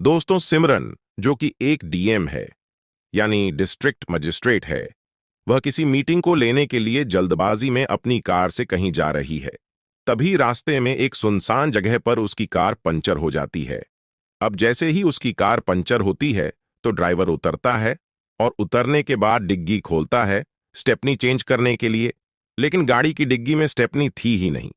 दोस्तों, सिमरन जो कि एक डीएम है, यानी डिस्ट्रिक्ट मजिस्ट्रेट है, वह किसी मीटिंग को लेने के लिए जल्दबाजी में अपनी कार से कहीं जा रही है। तभी रास्ते में एक सुनसान जगह पर उसकी कार पंचर हो जाती है। अब जैसे ही उसकी कार पंचर होती है तो ड्राइवर उतरता है और उतरने के बाद डिग्गी खोलता है स्टेपनी चेंज करने के लिए, लेकिन गाड़ी की डिग्गी में स्टेपनी थी ही नहीं।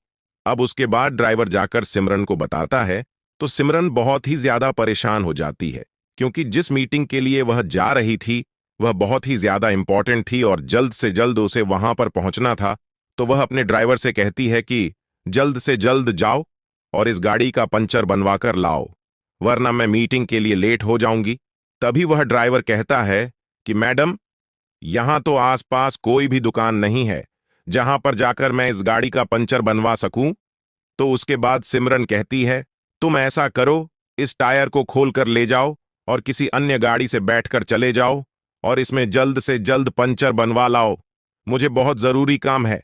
अब उसके बाद ड्राइवर जाकर सिमरन को बताता है तो सिमरन बहुत ही ज्यादा परेशान हो जाती है, क्योंकि जिस मीटिंग के लिए वह जा रही थी वह बहुत ही ज्यादा इंपॉर्टेंट थी और जल्द से जल्द उसे वहां पर पहुंचना था। तो वह अपने ड्राइवर से कहती है कि जल्द से जल्द जाओ और इस गाड़ी का पंचर बनवा कर लाओ, वरना मैं मीटिंग के लिए लेट हो जाऊंगी। तभी वह ड्राइवर कहता है कि मैडम, यहां तो आसपास कोई भी दुकान नहीं है जहां पर जाकर मैं इस गाड़ी का पंचर बनवा सकूं। तो उसके बाद सिमरन कहती है, तुम ऐसा करो, इस टायर को खोलकर ले जाओ और किसी अन्य गाड़ी से बैठकर चले जाओ और इसमें जल्द से जल्द पंचर बनवा लाओ, मुझे बहुत जरूरी काम है।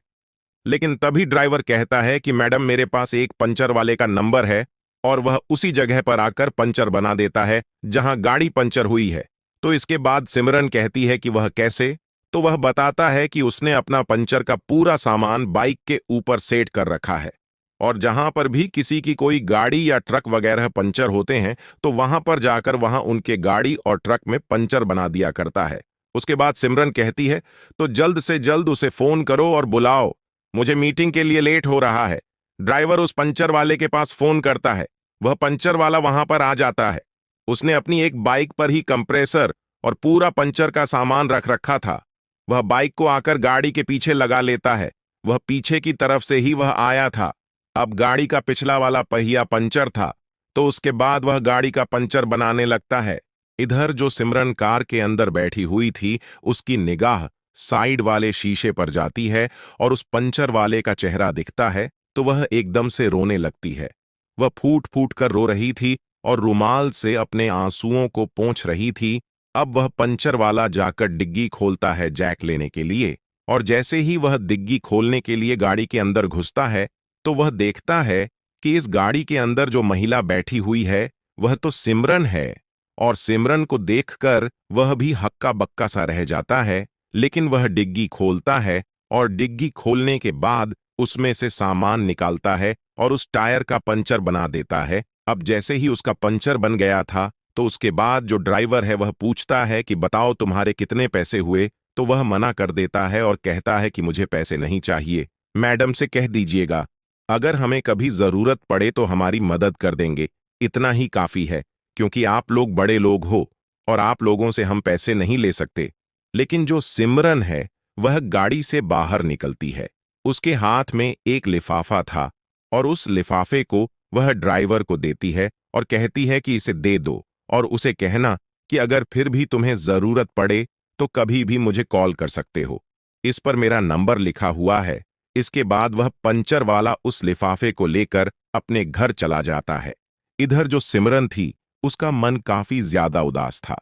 लेकिन तभी ड्राइवर कहता है कि मैडम, मेरे पास एक पंचर वाले का नंबर है और वह उसी जगह पर आकर पंचर बना देता है जहां गाड़ी पंचर हुई है। तो इसके बाद सिमरन कहती है कि वह कैसे। तो वह बताता है कि उसने अपना पंचर का पूरा सामान बाइक के ऊपर सेट कर रखा है और जहां पर भी किसी की कोई गाड़ी या ट्रक वगैरह पंचर होते हैं तो वहां पर जाकर वहां उनके गाड़ी और ट्रक में पंचर बना दिया करता है। उसके बाद सिमरन कहती है, तो जल्द से जल्द उसे फोन करो और बुलाओ, मुझे मीटिंग के लिए लेट हो रहा है। ड्राइवर उस पंचर वाले के पास फोन करता है, वह पंचर वाला वहां पर आ जाता है। उसने अपनी एक बाइक पर ही कंप्रेसर और पूरा पंचर का सामान रख रखा था। वह बाइक को आकर गाड़ी के पीछे लगा लेता है, वह पीछे की तरफ से ही वह आया था। अब गाड़ी का पिछला वाला पहिया पंचर था, तो उसके बाद वह गाड़ी का पंचर बनाने लगता है। इधर जो सिमरन कार के अंदर बैठी हुई थी, उसकी निगाह साइड वाले शीशे पर जाती है और उस पंचर वाले का चेहरा दिखता है तो वह एकदम से रोने लगती है। वह फूट फूट कर रो रही थी और रुमाल से अपने आंसुओं को पोंछ रही थी। अब वह पंचर वाला जाकर डिग्गी खोलता है जैक लेने के लिए, और जैसे ही वह डिग्गी खोलने के लिए गाड़ी के अंदर घुसता है तो वह देखता है कि इस गाड़ी के अंदर जो महिला बैठी हुई है वह तो सिमरन है। और सिमरन को देखकर वह भी हक्का बक्का सा रह जाता है। लेकिन वह डिग्गी खोलता है और डिग्गी खोलने के बाद उसमें से सामान निकालता है और उस टायर का पंचर बना देता है। अब जैसे ही उसका पंचर बन गया था तो उसके बाद जो ड्राइवर है वह पूछता है कि बताओ तुम्हारे कितने पैसे हुए। तो वह मना कर देता है और कहता है कि मुझे पैसे नहीं चाहिए, मैडम से कह दीजिएगा अगर हमें कभी जरूरत पड़े तो हमारी मदद कर देंगे, इतना ही काफी है, क्योंकि आप लोग बड़े लोग हो और आप लोगों से हम पैसे नहीं ले सकते। लेकिन जो सिमरन है वह गाड़ी से बाहर निकलती है। उसके हाथ में एक लिफाफा था और उस लिफाफे को वह ड्राइवर को देती है और कहती है कि इसे दे दो और उसे कहना कि अगर फिर भी तुम्हें जरूरत पड़े तो कभी भी मुझे कॉल कर सकते हो, इस पर मेरा नंबर लिखा हुआ है। इसके बाद वह पंचर वाला उस लिफाफे को लेकर अपने घर चला जाता है। इधर जो सिमरन थी उसका मन काफी ज्यादा उदास था।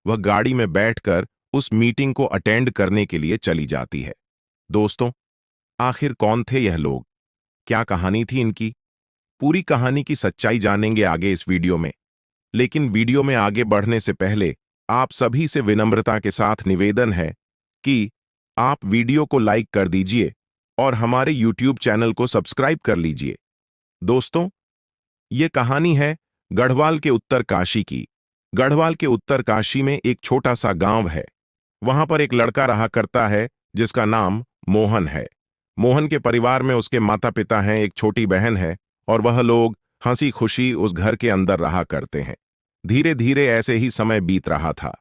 वह गाड़ी में बैठकर उस मीटिंग को अटेंड करने के लिए चली जाती है। दोस्तों, आखिर कौन थे यह लोग, क्या कहानी थी इनकी? पूरी कहानी की सच्चाई जानेंगे आगे इस वीडियो में। लेकिन वीडियो में आगे बढ़ने से पहले आप सभी से विनम्रता के साथ निवेदन है कि आप वीडियो को लाइक कर दीजिए और हमारे YouTube चैनल को सब्सक्राइब कर लीजिए। दोस्तों, ये कहानी है गढ़वाल के उत्तर काशी की। गढ़वाल के उत्तर काशी में एक छोटा सा गांव है। वहां पर एक लड़का रहा करता है जिसका नाम मोहन है। मोहन के परिवार में उसके माता पिता हैं, एक छोटी बहन है और वह लोग हंसी खुशी उस घर के अंदर रहा करते हैं। धीरे धीरे ऐसे ही समय बीत रहा था।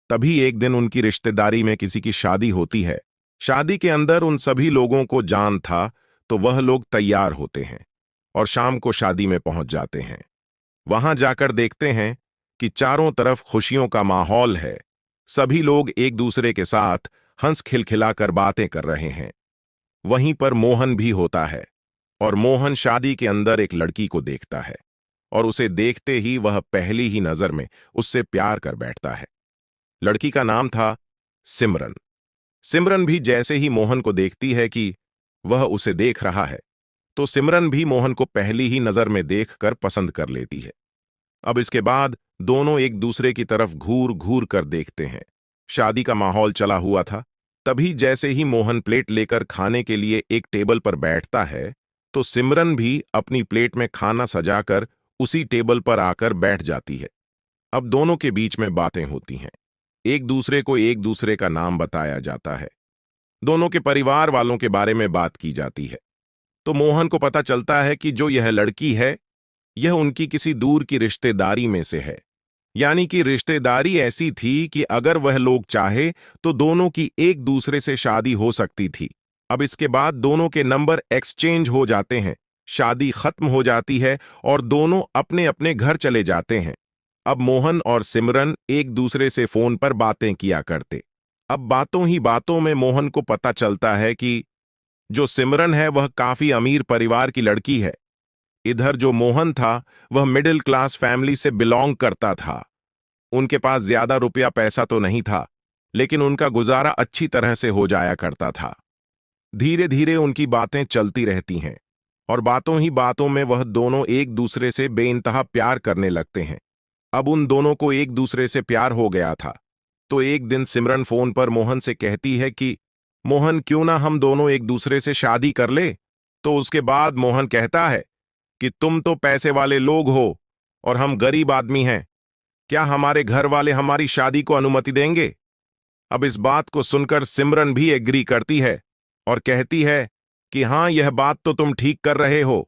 तभी एक दिन उनकी रिश्तेदारी में किसी की शादी होती है। शादी के अंदर उन सभी लोगों को जान था तो वह लोग तैयार होते हैं और शाम को शादी में पहुंच जाते हैं। वहां जाकर देखते हैं कि चारों तरफ खुशियों का माहौल है। सभी लोग एक दूसरे के साथ हंस खिलखिलाकर बातें कर रहे हैं। वहीं पर मोहन भी होता है और मोहन शादी के अंदर एक लड़की को देखता है और उसे देखते ही वह पहली ही नजर में उससे प्यार कर बैठता है। लड़की का नाम था सिमरन। सिमरन भी जैसे ही मोहन को देखती है कि वह उसे देख रहा है तो सिमरन भी मोहन को पहली ही नजर में देखकर पसंद कर लेती है। अब इसके बाद दोनों एक दूसरे की तरफ घूर घूर कर देखते हैं। शादी का माहौल चला हुआ था। तभी जैसे ही मोहन प्लेट लेकर खाने के लिए एक टेबल पर बैठता है, तो सिमरन भी अपनी प्लेट में खाना सजाकर उसी टेबल पर आकर बैठ जाती है। अब दोनों के बीच में बातें होती हैं। एक दूसरे को एक दूसरे का नाम बताया जाता है। दोनों के परिवार वालों के बारे में बात की जाती है। तो मोहन को पता चलता है कि जो यह लड़की है, यह उनकी किसी दूर की रिश्तेदारी में से है। यानी कि रिश्तेदारी ऐसी थी कि अगर वह लोग चाहे तो दोनों की एक दूसरे से शादी हो सकती थी। अब इसके बाद दोनों के नंबर एक्सचेंज हो जाते हैं, शादी खत्म हो जाती है और दोनों अपने अपने घर चले जाते हैं। अब मोहन और सिमरन एक दूसरे से फोन पर बातें किया करते। अब बातों ही बातों में मोहन को पता चलता है कि जो सिमरन है वह काफी अमीर परिवार की लड़की है। इधर जो मोहन था वह मिडिल क्लास फैमिली से बिलोंग करता था। उनके पास ज्यादा रुपया पैसा तो नहीं था, लेकिन उनका गुजारा अच्छी तरह से हो जाया करता था। धीरे धीरे उनकी बातें चलती रहती हैं और बातों ही बातों में वह दोनों एक दूसरे से बेइंतहा प्यार करने लगते हैं। अब उन दोनों को एक दूसरे से प्यार हो गया था। तो एक दिन सिमरन फोन पर मोहन से कहती है कि मोहन, क्यों ना हम दोनों एक दूसरे से शादी कर ले। तो उसके बाद मोहन कहता है कि तुम तो पैसे वाले लोग हो और हम गरीब आदमी हैं, क्या हमारे घर वाले हमारी शादी को अनुमति देंगे। अब इस बात को सुनकर सिमरन भी एग्री करती है और कहती है कि हाँ, यह बात तो तुम ठीक कर रहे हो।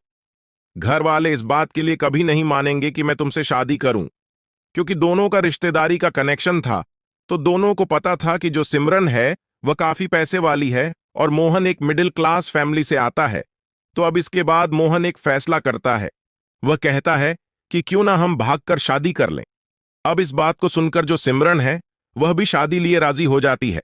घर वाले इस बात के लिए कभी नहीं मानेंगे कि मैं तुमसे शादी करूं, क्योंकि दोनों का रिश्तेदारी का कनेक्शन था। तो दोनों को पता था कि जो सिमरन है वह काफी पैसे वाली है और मोहन एक मिडिल क्लास फैमिली से आता है। तो अब इसके बाद मोहन एक फैसला करता है। वह कहता है कि क्यों ना हम भागकर शादी कर लें। अब इस बात को सुनकर जो सिमरन है वह भी शादी लिए राजी हो जाती है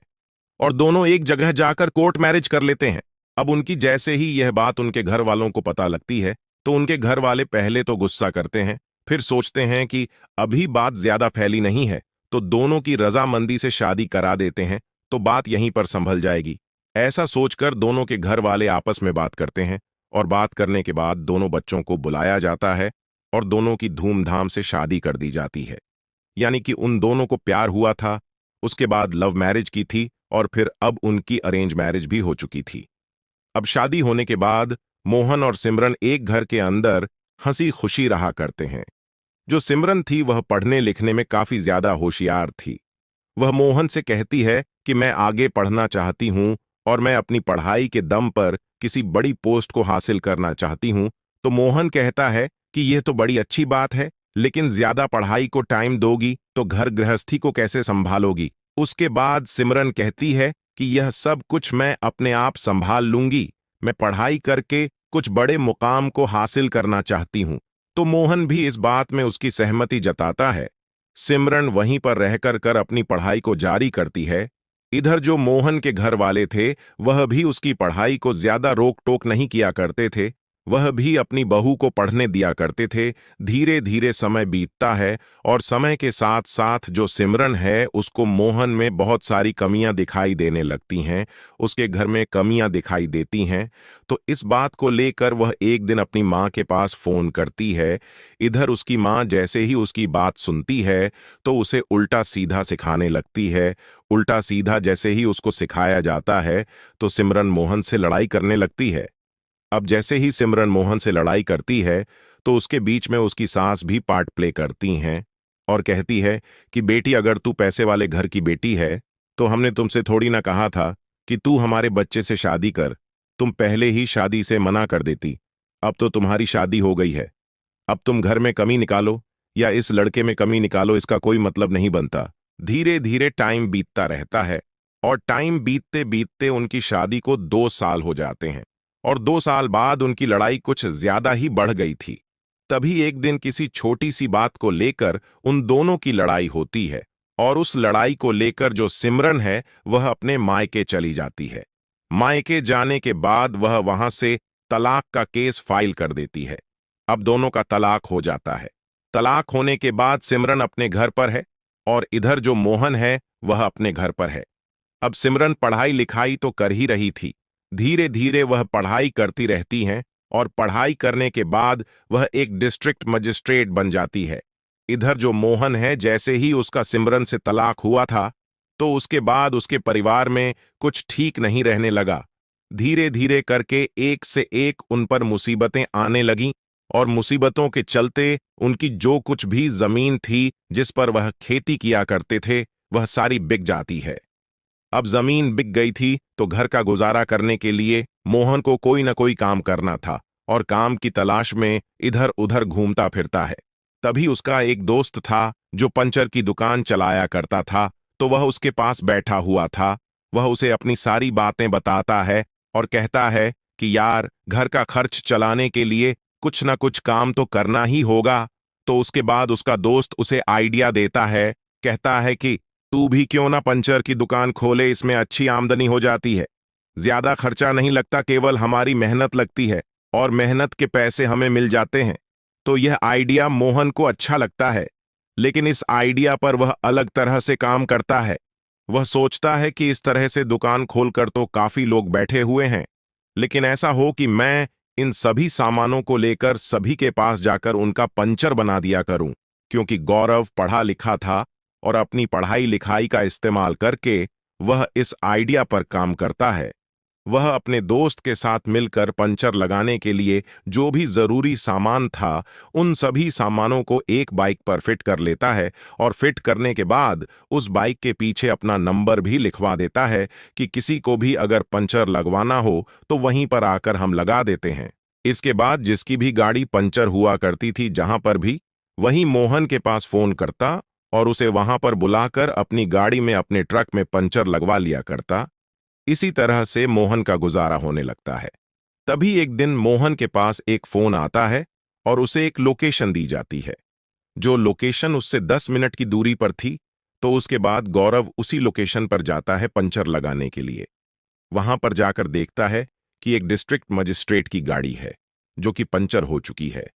और दोनों एक जगह जाकर कोर्ट मैरिज कर लेते हैं। अब उनकी जैसे ही यह बात उनके घर वालों को पता लगती है, तो उनके घर वाले पहले तो गुस्सा करते हैं, फिर सोचते हैं कि अभी बात ज्यादा फैली नहीं है, तो दोनों की रजामंदी से शादी करा देते हैं, तो बात यहीं पर संभल जाएगी। ऐसा सोचकर दोनों के घर वाले आपस में बात करते हैं और बात करने के बाद दोनों बच्चों को बुलाया जाता है और दोनों की धूमधाम से शादी कर दी जाती है। यानी कि उन दोनों को प्यार हुआ था, उसके बाद लव मैरिज की थी और फिर अब उनकी अरेंज मैरिज भी हो चुकी थी। अब शादी होने के बाद मोहन और सिमरन एक घर के अंदर हंसी खुशी रहा करते हैं। जो सिमरन थी वह पढ़ने लिखने में काफी ज्यादा होशियार थी। वह मोहन से कहती है कि मैं आगे पढ़ना चाहती हूं और मैं अपनी पढ़ाई के दम पर किसी बड़ी पोस्ट को हासिल करना चाहती हूं। तो मोहन कहता है कि यह तो बड़ी अच्छी बात है, लेकिन ज्यादा पढ़ाई को टाइम दोगी तो घर गृहस्थी को कैसे संभालोगी। उसके बाद सिमरन कहती है कि यह सब कुछ मैं अपने आप संभाल लूंगी, मैं पढ़ाई करके कुछ बड़े मुकाम को हासिल करना चाहती हूं। तो मोहन भी इस बात में उसकी सहमति जताता है। सिमरन वहीं पर रहकर कर अपनी पढ़ाई को जारी करती है। इधर जो मोहन के घर वाले थे वह भी उसकी पढ़ाई को ज्यादा रोक टोक नहीं किया करते थे, वह भी अपनी बहू को पढ़ने दिया करते थे। धीरे धीरे समय बीतता है और समय के साथ साथ जो सिमरन है उसको मोहन में बहुत सारी कमियां दिखाई देने लगती हैं, उसके घर में कमियां दिखाई देती हैं। तो इस बात को लेकर वह एक दिन अपनी माँ के पास फोन करती है। इधर उसकी माँ जैसे ही उसकी बात सुनती है तो उसे उल्टा सीधा सिखाने लगती है। उल्टा सीधा जैसे ही उसको सिखाया जाता है तो सिमरन मोहन से लड़ाई करने लगती है। अब जैसे ही सिमरन मोहन से लड़ाई करती है तो उसके बीच में उसकी सास भी पार्ट प्ले करती हैं और कहती है कि बेटी, अगर तू पैसे वाले घर की बेटी है तो हमने तुमसे थोड़ी ना कहा था कि तू हमारे बच्चे से शादी कर, तुम पहले ही शादी से मना कर देती। अब तो तुम्हारी शादी हो गई है, अब तुम घर में कमी निकालो या इस लड़के में कमी निकालो, इसका कोई मतलब नहीं बनता। धीरे धीरे टाइम बीतता रहता है और टाइम बीतते बीतते उनकी शादी को 2 साल हो जाते हैं और 2 साल बाद उनकी लड़ाई कुछ ज्यादा ही बढ़ गई थी। तभी एक दिन किसी छोटी सी बात को लेकर उन दोनों की लड़ाई होती है और उस लड़ाई को लेकर जो सिमरन है वह अपने मायके चली जाती है। मायके जाने के बाद वह वहां से तलाक का केस फाइल कर देती है। अब दोनों का तलाक हो जाता है। तलाक होने के बाद सिमरन अपने घर पर है और इधर जो मोहन है वह अपने घर पर है। अब सिमरन पढ़ाई लिखाई तो कर ही रही थी, धीरे धीरे वह पढ़ाई करती रहती हैं और पढ़ाई करने के बाद वह एक डिस्ट्रिक्ट मजिस्ट्रेट बन जाती है। इधर जो मोहन है, जैसे ही उसका सिमरन से तलाक हुआ था तो उसके बाद उसके परिवार में कुछ ठीक नहीं रहने लगा। धीरे धीरे करके एक से एक उन पर मुसीबतें आने लगीं और मुसीबतों के चलते उनकी जो कुछ भी जमीन थी जिस पर वह खेती किया करते थे वह सारी बिक जाती है। अब जमीन बिक गई थी तो घर का गुजारा करने के लिए मोहन को कोई न कोई काम करना था और काम की तलाश में इधर उधर घूमता फिरता है। तभी उसका एक दोस्त था जो पंचर की दुकान चलाया करता था, तो वह उसके पास बैठा हुआ था। वह उसे अपनी सारी बातें बताता है और कहता है कि यार, घर का खर्च चलाने के लिए कुछ ना कुछ काम तो करना ही होगा। तो उसके बाद उसका दोस्त उसे आइडिया देता है, कहता है कि तू भी क्यों ना पंचर की दुकान खोले, इसमें अच्छी आमदनी हो जाती है, ज्यादा खर्चा नहीं लगता, केवल हमारी मेहनत लगती है और मेहनत के पैसे हमें मिल जाते हैं। तो यह आइडिया मोहन को अच्छा लगता है, लेकिन इस आइडिया पर वह अलग तरह से काम करता है। वह सोचता है कि इस तरह से दुकान खोलकर तो काफी लोग बैठे हुए हैं, लेकिन ऐसा हो कि मैं इन सभी सामानों को लेकर सभी के पास जाकर उनका पंचर बना दिया करूं, क्योंकि गौरव पढ़ा लिखा था और अपनी पढ़ाई लिखाई का इस्तेमाल करके वह इस आइडिया पर काम करता है। वह अपने दोस्त के साथ मिलकर पंचर लगाने के लिए जो भी जरूरी सामान था उन सभी सामानों को एक बाइक पर फिट कर लेता है और फिट करने के बाद उस बाइक के पीछे अपना नंबर भी लिखवा देता है कि किसी को भी अगर पंचर लगवाना हो तो वहीं पर आकर हम लगा देते हैं। इसके बाद जिसकी भी गाड़ी पंचर हुआ करती थी जहां पर भी, वही मोहन के पास फोन करता और उसे वहां पर बुलाकर अपनी गाड़ी में अपने ट्रक में पंचर लगवा लिया करता। इसी तरह से मोहन का गुजारा होने लगता है। तभी एक दिन मोहन के पास एक फोन आता है और उसे एक लोकेशन दी जाती है, जो लोकेशन उससे 10 मिनट की दूरी पर थी। तो उसके बाद गौरव उसी लोकेशन पर जाता है पंचर लगाने के लिए। वहां पर जाकर देखता है कि एक डिस्ट्रिक्ट मजिस्ट्रेट की गाड़ी है जो कि पंचर हो चुकी है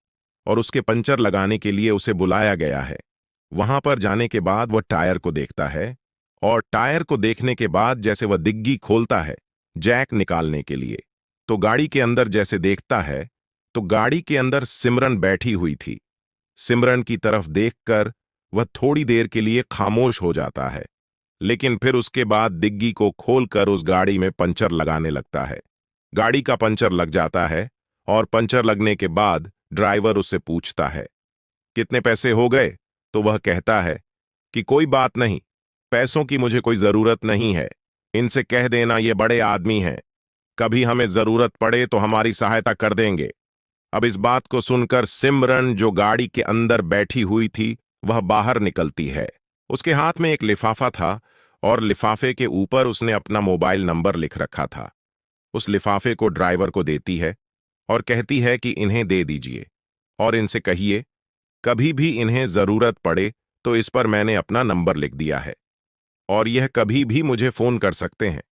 और उसके पंचर लगाने के लिए उसे बुलाया गया है। वहां पर जाने के बाद वह टायर को देखता है और टायर को देखने के बाद जैसे वह डिग्गी खोलता है जैक निकालने के लिए, तो गाड़ी के अंदर जैसे देखता है तो गाड़ी के अंदर सिमरन बैठी हुई थी। सिमरन की तरफ देखकर वह थोड़ी देर के लिए खामोश हो जाता है, लेकिन फिर उसके बाद डिग्गी को खोलकर उस गाड़ी में पंचर लगाने लगता है। गाड़ी का पंचर लग जाता है और पंचर लगने के बाद ड्राइवर उससे पूछता है, कितने पैसे हो गए? तो वह कहता है कि कोई बात नहीं, पैसों की मुझे कोई जरूरत नहीं है, इनसे कह देना ये बड़े आदमी हैं, कभी हमें जरूरत पड़े तो हमारी सहायता कर देंगे। अब इस बात को सुनकर सिमरन जो गाड़ी के अंदर बैठी हुई थी वह बाहर निकलती है। उसके हाथ में एक लिफाफा था और लिफाफे के ऊपर उसने अपना मोबाइल नंबर लिख रखा था। उस लिफाफे को ड्राइवर को देती है और कहती है कि इन्हें दे दीजिए और इनसे कहिए कभी भी इन्हें जरूरत पड़े तो इस पर मैंने अपना नंबर लिख दिया है और यह कभी भी मुझे फोन कर सकते हैं।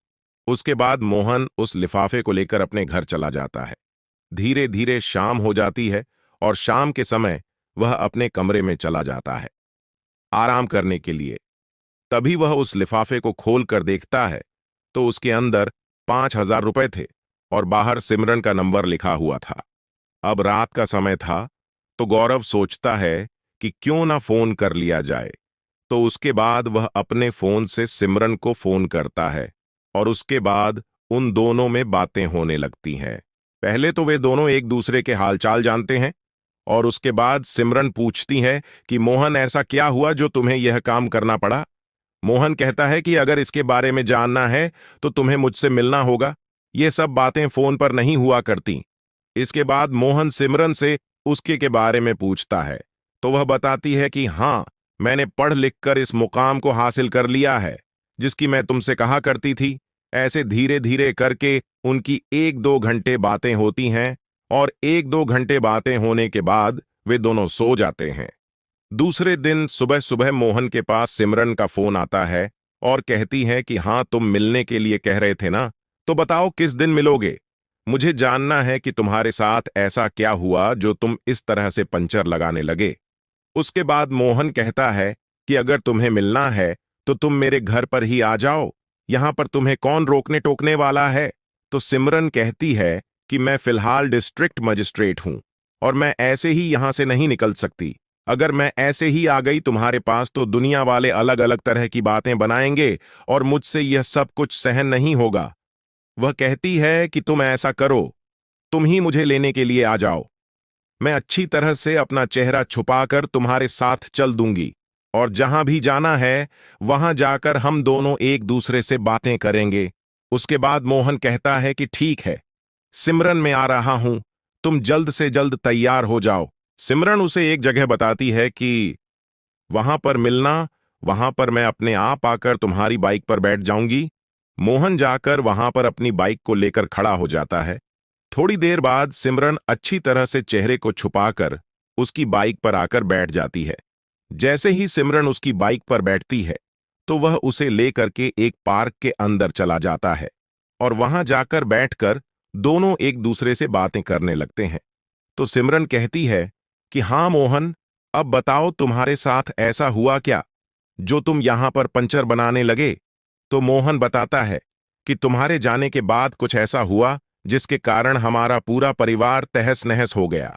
उसके बाद मोहन उस लिफाफे को लेकर अपने घर चला जाता है। धीरे धीरे शाम हो जाती है और शाम के समय वह अपने कमरे में चला जाता है आराम करने के लिए। तभी वह उस लिफाफे को खोल कर देखता है तो उसके अंदर 5,000 रुपए थे और बाहर सिमरन का नंबर लिखा हुआ था। अब रात का समय था तो गौरव सोचता है कि क्यों ना फोन कर लिया जाए। तो उसके बाद वह अपने फोन से सिमरन को फोन करता है और उसके बाद उन दोनों में बातें होने लगती हैं। पहले तो वे दोनों एक दूसरे के हालचाल जानते हैं और उसके बाद सिमरन पूछती है कि मोहन, ऐसा क्या हुआ जो तुम्हें यह काम करना पड़ा? मोहन कहता है कि अगर इसके बारे में जानना है तो तुम्हें मुझसे मिलना होगा, ये सब बातें फोन पर नहीं हुआ करती। इसके बाद मोहन सिमरन से उसके के बारे में पूछता है तो वह बताती है कि हाँ, मैंने पढ़ लिख कर इस मुकाम को हासिल कर लिया है जिसकी मैं तुमसे कहा करती थी। ऐसे धीरे धीरे करके उनकी 1-2 घंटे बातें होती हैं और 1-2 घंटे बातें होने के बाद वे दोनों सो जाते हैं। दूसरे दिन सुबह सुबह मोहन के पास सिमरन का फोन आता है और कहती है कि हाँ, तुम मिलने के लिए कह रहे थे ना, तो बताओ किस दिन मिलोगे? मुझे जानना है कि तुम्हारे साथ ऐसा क्या हुआ जो तुम इस तरह से पंचर लगाने लगे। उसके बाद मोहन कहता है कि अगर तुम्हें मिलना है तो तुम मेरे घर पर ही आ जाओ, यहां पर तुम्हें कौन रोकने टोकने वाला है। तो सिमरन कहती है कि मैं फिलहाल डिस्ट्रिक्ट मजिस्ट्रेट हूं और मैं ऐसे ही यहां से नहीं निकल सकती। अगर मैं ऐसे ही आ गई तुम्हारे पास तो दुनिया वाले अलग अलग तरह की बातें बनाएंगे और मुझसे यह सब कुछ सहन नहीं होगा। वह कहती है कि तुम ऐसा करो, तुम ही मुझे लेने के लिए आ जाओ। मैं अच्छी तरह से अपना चेहरा छुपाकर तुम्हारे साथ चल दूंगी और जहां भी जाना है वहां जाकर हम दोनों एक दूसरे से बातें करेंगे। उसके बाद मोहन कहता है कि ठीक है, सिमरन मैं आ रहा हूं, तुम जल्द से जल्द तैयार हो जाओ। सिमरन उसे एक जगह बताती है कि वहां पर मिलना, वहां पर मैं अपने आप आकर तुम्हारी बाइक पर बैठ जाऊंगी। मोहन जाकर वहां पर अपनी बाइक को लेकर खड़ा हो जाता है। थोड़ी देर बाद सिमरन अच्छी तरह से चेहरे को छुपाकर उसकी बाइक पर आकर बैठ जाती है। जैसे ही सिमरन उसकी बाइक पर बैठती है तो वह उसे लेकर के एक पार्क के अंदर चला जाता है और वहां जाकर बैठकर दोनों एक दूसरे से बातें करने लगते हैं। तो सिमरन कहती है कि हाँ मोहन, अब बताओ तुम्हारे साथ ऐसा हुआ क्या जो तुम यहां पर पंचर बनाने लगे। तो मोहन बताता है कि तुम्हारे जाने के बाद कुछ ऐसा हुआ जिसके कारण हमारा पूरा परिवार तहस नहस हो गया।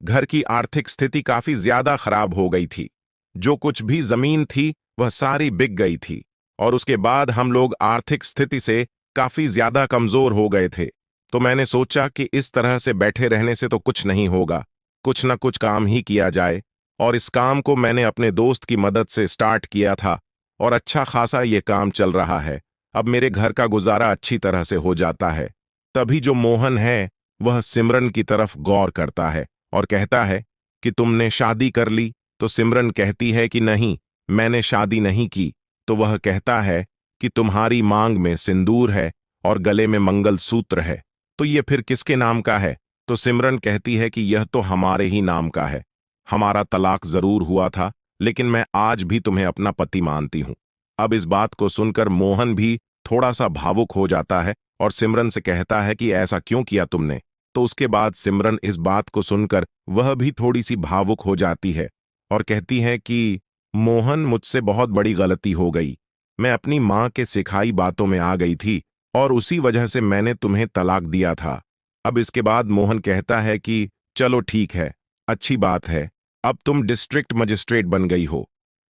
घर की आर्थिक स्थिति काफी ज्यादा खराब हो गई थी। जो कुछ भी जमीन थी वह सारी बिक गई थी और उसके बाद हम लोग आर्थिक स्थिति से काफी ज्यादा कमजोर हो गए थे। तो मैंने सोचा कि इस तरह से बैठे रहने से तो कुछ नहीं होगा, कुछ न कुछ काम ही किया जाए। और इस काम को मैंने अपने दोस्त की मदद से स्टार्ट किया था और अच्छा खासा ये काम चल रहा है। अब मेरे घर का गुजारा अच्छी तरह से हो जाता है। तभी जो मोहन है वह सिमरन की तरफ गौर करता है और कहता है कि तुमने शादी कर ली। तो सिमरन कहती है कि नहीं, मैंने शादी नहीं की। तो वह कहता है कि तुम्हारी मांग में सिंदूर है और गले में मंगलसूत्र है, तो ये फिर किसके नाम का है। तो सिमरन कहती है कि यह तो हमारे ही नाम का है। हमारा तलाक जरूर हुआ था लेकिन मैं आज भी तुम्हें अपना पति मानती हूं। अब इस बात को सुनकर मोहन भी थोड़ा सा भावुक हो जाता है और सिमरन से कहता है कि ऐसा क्यों किया तुमने। तो उसके बाद सिमरन इस बात को सुनकर वह भी थोड़ी सी भावुक हो जाती है और कहती है कि मोहन, मुझसे बहुत बड़ी गलती हो गई। मैं अपनी माँ के सिखाई बातों में आ गई थी और उसी वजह से मैंने तुम्हें तलाक दिया था। अब इसके बाद मोहन कहता है कि चलो ठीक है, अच्छी बात है, अब तुम डिस्ट्रिक्ट मजिस्ट्रेट बन गई हो।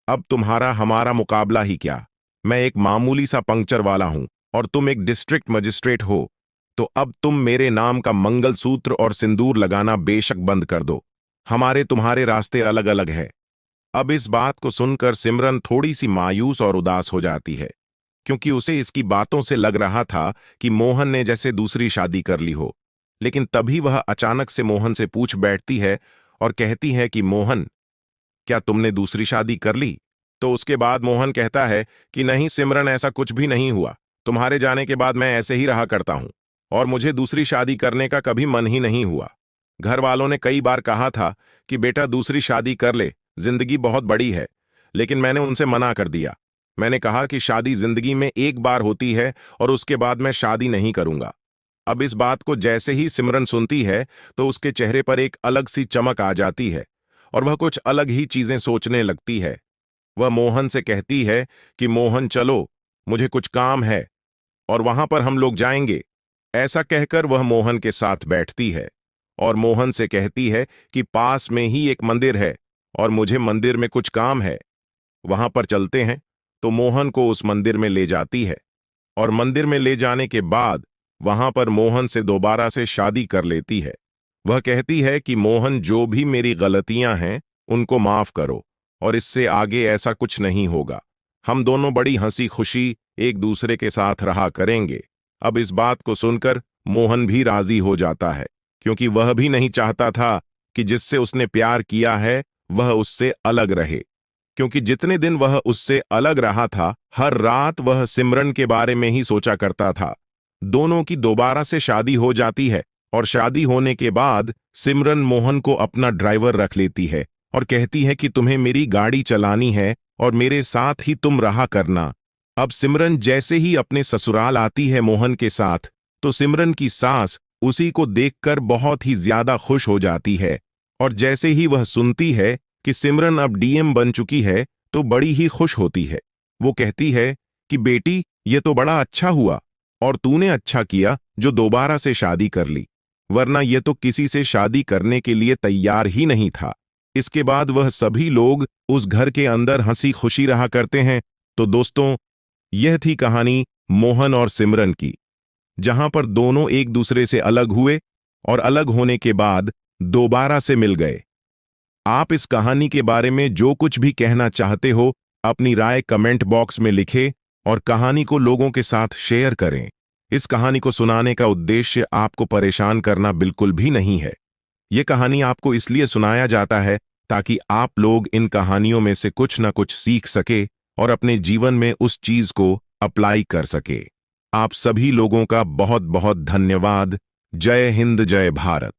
अब तुम्हारा हमारा मुकाबला ही क्या। मैं एक मामूली सा पंक्चर वाला हूं और तुम एक डिस्ट्रिक्ट मजिस्ट्रेट हो। तो अब तुम मेरे नाम का मंगलसूत्र और सिंदूर लगाना बेशक बंद कर दो। हमारे तुम्हारे रास्ते अलग अलग है। अब इस बात को सुनकर सिमरन थोड़ी सी मायूस और उदास हो जाती है क्योंकि उसे इसकी बातों से लग रहा था कि मोहन ने जैसे दूसरी शादी कर ली हो। लेकिन तभी वह अचानक से मोहन से पूछ बैठती है और कहती है कि मोहन, क्या तुमने दूसरी शादी कर ली। तो उसके बाद मोहन कहता है कि नहीं सिमरन, ऐसा कुछ भी नहीं हुआ। तुम्हारे जाने के बाद मैं ऐसे ही रहा करता हूं और मुझे दूसरी शादी करने का कभी मन ही नहीं हुआ। घर वालों ने कई बार कहा था कि बेटा दूसरी शादी कर ले, जिंदगी बहुत बड़ी है, लेकिन मैंने उनसे मना कर दिया। मैंने कहा कि शादी जिंदगी में एक बार होती है और उसके बाद मैं शादी नहीं करूंगा। अब इस बात को जैसे ही सिमरन सुनती है तो उसके चेहरे पर एक अलग सी चमक आ जाती है और वह कुछ अलग ही चीजें सोचने लगती है। वह मोहन से कहती है कि मोहन चलो, मुझे कुछ काम है और वहां पर हम लोग जाएंगे। ऐसा कहकर वह मोहन के साथ बैठती है और मोहन से कहती है कि पास में ही एक मंदिर है और मुझे मंदिर में कुछ काम है, वहां पर चलते हैं। तो मोहन को उस मंदिर में ले जाती है और मंदिर में ले जाने के बाद वहां पर मोहन से दोबारा से शादी कर लेती है। वह कहती है कि मोहन, जो भी मेरी गलतियां हैं उनको माफ करो और इससे आगे ऐसा कुछ नहीं होगा। हम दोनों बड़ी हंसी खुशी एक दूसरे के साथ रहा करेंगे। अब इस बात को सुनकर मोहन भी राजी हो जाता है क्योंकि वह भी नहीं चाहता था कि जिससे उसने प्यार किया है वह उससे अलग रहे। क्योंकि जितने दिन वह उससे अलग रहा था, हर रात वह सिमरन के बारे में ही सोचा करता था। दोनों की दोबारा से शादी हो जाती है और शादी होने के बाद सिमरन मोहन को अपना ड्राइवर रख लेती है और कहती है कि तुम्हें मेरी गाड़ी चलानी है और मेरे साथ ही तुम रहा करना। अब सिमरन जैसे ही अपने ससुराल आती है मोहन के साथ, तो सिमरन की सास उसी को देखकर बहुत ही ज्यादा खुश हो जाती है और जैसे ही वह सुनती है कि सिमरन अब डीएम बन चुकी है तो बड़ी ही खुश होती है। वो कहती है कि बेटी, ये तो बड़ा अच्छा हुआ और तूने अच्छा किया जो दोबारा से शादी कर ली, वरना ये तो किसी से शादी करने के लिए तैयार ही नहीं था। इसके बाद वह सभी लोग उस घर के अंदर हंसी खुशी रहा करते हैं। तो दोस्तों, यह थी कहानी मोहन और सिमरन की, जहां पर दोनों एक दूसरे से अलग हुए और अलग होने के बाद दोबारा से मिल गए। आप इस कहानी के बारे में जो कुछ भी कहना चाहते हो, अपनी राय कमेंट बॉक्स में लिखें और कहानी को लोगों के साथ शेयर करें। इस कहानी को सुनाने का उद्देश्य आपको परेशान करना बिल्कुल भी नहीं है। यह कहानी आपको इसलिए सुनाया जाता है ताकि आप लोग इन कहानियों में से कुछ ना कुछ सीख सके और अपने जीवन में उस चीज को अप्लाई कर सके। आप सभी लोगों का बहुत बहुत धन्यवाद। जय हिंद, जय भारत।